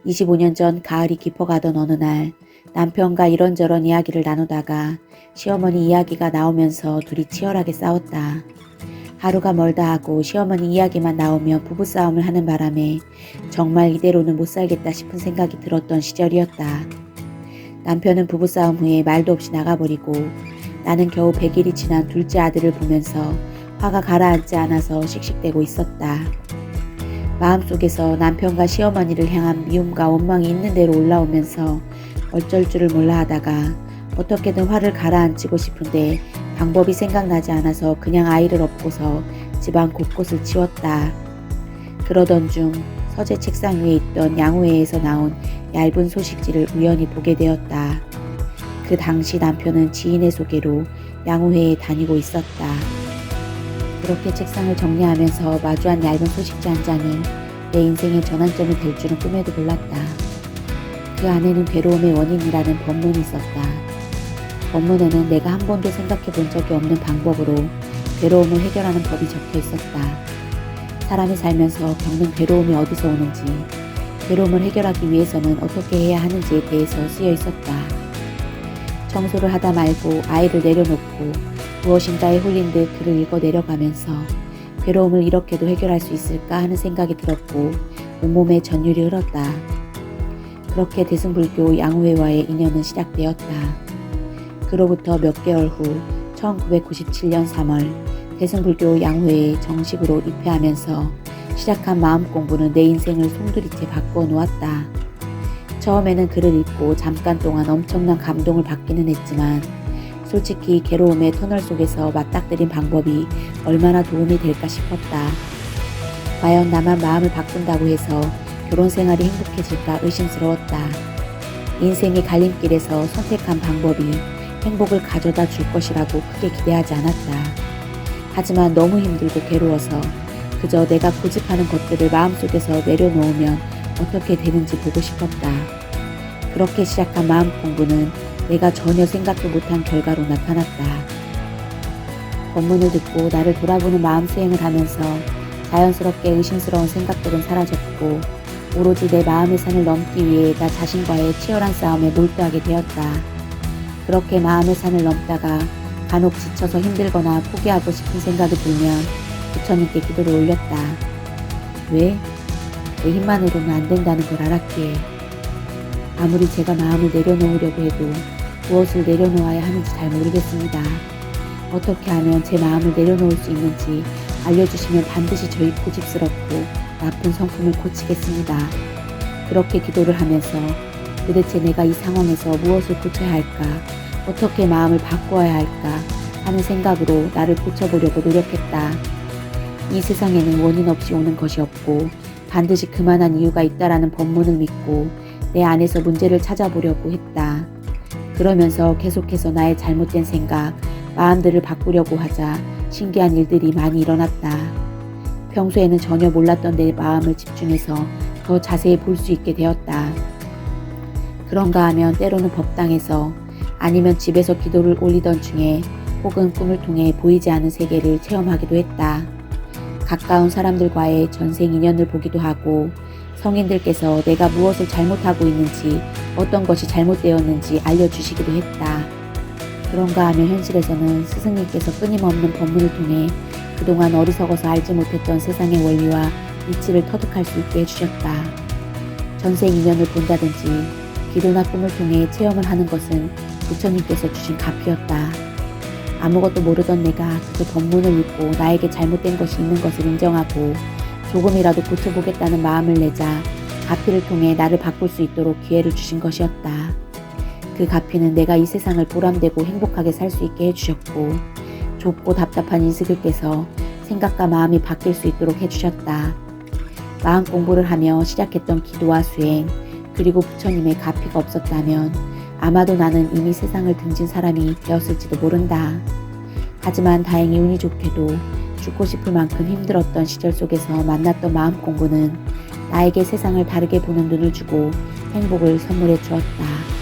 25년 전 가을이 깊어가던 어느 날 남편과 이런저런 이야기를 나누다가 시어머니 이야기가 나오면서 둘이 치열하게 싸웠다. 하루가 멀다 하고 시어머니 이야기만 나오며 부부싸움을 하는 바람에 정말 이대로는 못 살겠다 싶은 생각이 들었던 시절이었다. 남편은 부부싸움 후에 말도 없이 나가버리고 나는 겨우 100일이 지난 둘째 아들을 보면서 화가 가라앉지 않아서 씩씩대고 있었다. 마음속에서 남편과 시어머니를 향한 미움과 원망이 있는 대로 올라오면서 어쩔 줄을 몰라 하다가 어떻게든 화를 가라앉히고 싶은데 방법이 생각나지 않아서 그냥 아이를 업고서 집안 곳곳을 치웠다. 그러던 중 서재 책상 위에 있던 양호회에서 나온 얇은 소식지를 우연히 보게 되었다. 그 당시 남편은 지인의 소개로 양호회에 다니고 있었다. 그렇게 책상을 정리하면서 마주한 얇은 소식지 한 장이 내 인생의 전환점이 될 줄은 꿈에도 몰랐다. 그 안에는 괴로움의 원인이라는 법문이 있었다. 법문에는 내가 한 번도 생각해 본 적이 없는 방법으로 괴로움을 해결하는 법이 적혀 있었다. 사람이 살면서 겪는 괴로움이 어디서 오는지, 괴로움을 해결하기 위해서는 어떻게 해야 하는지에 대해서 쓰여 있었다. 청소를 하다 말고 아이를 내려놓고 무엇인가에 홀린 듯 글을 읽어 내려가면서 괴로움을 이렇게도 해결할 수 있을까 하는 생각이 들었고 온몸에 전율이 흘렀다. 그렇게 대승불교 양호회와의 인연은 시작되었다. 그로부터 몇 개월 후 1997년 3월 대승불교 양호회에 정식으로 입회하면서 시작한 마음 공부는 내 인생을 송두리째 바꾸어 놓았다. 처음에는 글을 읽고 잠깐 동안 엄청난 감동을 받기는 했지만 솔직히 괴로움의 터널 속에서 맞닥뜨린 방법이 얼마나 도움이 될까 싶었다. 과연 나만 마음을 바꾼다고 해서 결혼 생활이 행복해질까 의심스러웠다. 인생의 갈림길에서 선택한 방법이 행복을 가져다 줄 것이라고 크게 기대하지 않았다. 하지만 너무 힘들고 괴로워서 그저 내가 고집하는 것들을 마음속에서 내려놓으면 어떻게 되는지 보고 싶었다. 그렇게 시작한 마음 공부는 내가 전혀 생각도 못한 결과로 나타났다. 법문을 듣고 나를 돌아보는 마음 수행을 하면서 자연스럽게 의심스러운 생각들은 사라졌고 오로지 내 마음의 산을 넘기 위해 나 자신과의 치열한 싸움에 몰두하게 되었다. 그렇게 마음의 산을 넘다가 간혹 지쳐서 힘들거나 포기하고 싶은 생각이 들면 부처님께 기도를 올렸다. 왜? 내 힘만으로는 안 된다는 걸 알았기에. 아무리 제가 마음을 내려놓으려고 해도 무엇을 내려놓아야 하는지 잘 모르겠습니다. 어떻게 하면 제 마음을 내려놓을 수 있는지 알려주시면 반드시 저희 고집스럽고 나쁜 성품을 고치겠습니다. 그렇게 기도를 하면서 도대체 내가 이 상황에서 무엇을 고쳐야 할까, 어떻게 마음을 바꾸어야 할까 하는 생각으로 나를 고쳐보려고 노력했다. 이 세상에는 원인 없이 오는 것이 없고 반드시 그만한 이유가 있다라는 법문을 믿고 내 안에서 문제를 찾아보려고 했다. 그러면서 계속해서 나의 잘못된 생각, 마음들을 바꾸려고 하자 신기한 일들이 많이 일어났다. 평소에는 전혀 몰랐던 내 마음을 집중해서 더 자세히 볼 수 있게 되었다. 그런가 하면 때로는 법당에서 아니면 집에서 기도를 올리던 중에 혹은 꿈을 통해 보이지 않는 세계를 체험하기도 했다. 가까운 사람들과의 전생 인연을 보기도 하고 성인들께서 내가 무엇을 잘못하고 있는지 어떤 것이 잘못되었는지 알려주시기도 했다. 그런가 하면 현실에서는 스승님께서 끊임없는 법문을 통해 그동안 어리석어서 알지 못했던 세상의 원리와 이치를 터득할 수 있게 해주셨다. 전생 인연을 본다든지 기도나 꿈을 통해 체험을 하는 것은 부처님께서 주신 가피였다. 아무것도 모르던 내가 그 법문을 읽고 나에게 잘못된 것이 있는 것을 인정하고 조금이라도 고쳐보겠다는 마음을 내자 가피를 통해 나를 바꿀 수 있도록 기회를 주신 것이었다. 그 가피는 내가 이 세상을 보람되고 행복하게 살 수 있게 해주셨고 좁고 답답한 인식을 깨서 생각과 마음이 바뀔 수 있도록 해주셨다. 마음 공부를 하며 시작했던 기도와 수행 그리고 부처님의 가피가 없었다면 아마도 나는 이미 세상을 등진 사람이 되었을지도 모른다. 하지만 다행히 운이 좋게도 죽고 싶을 만큼 힘들었던 시절 속에서 만났던 마음 공부는 나에게 세상을 다르게 보는 눈을 주고 행복을 선물해 주었다.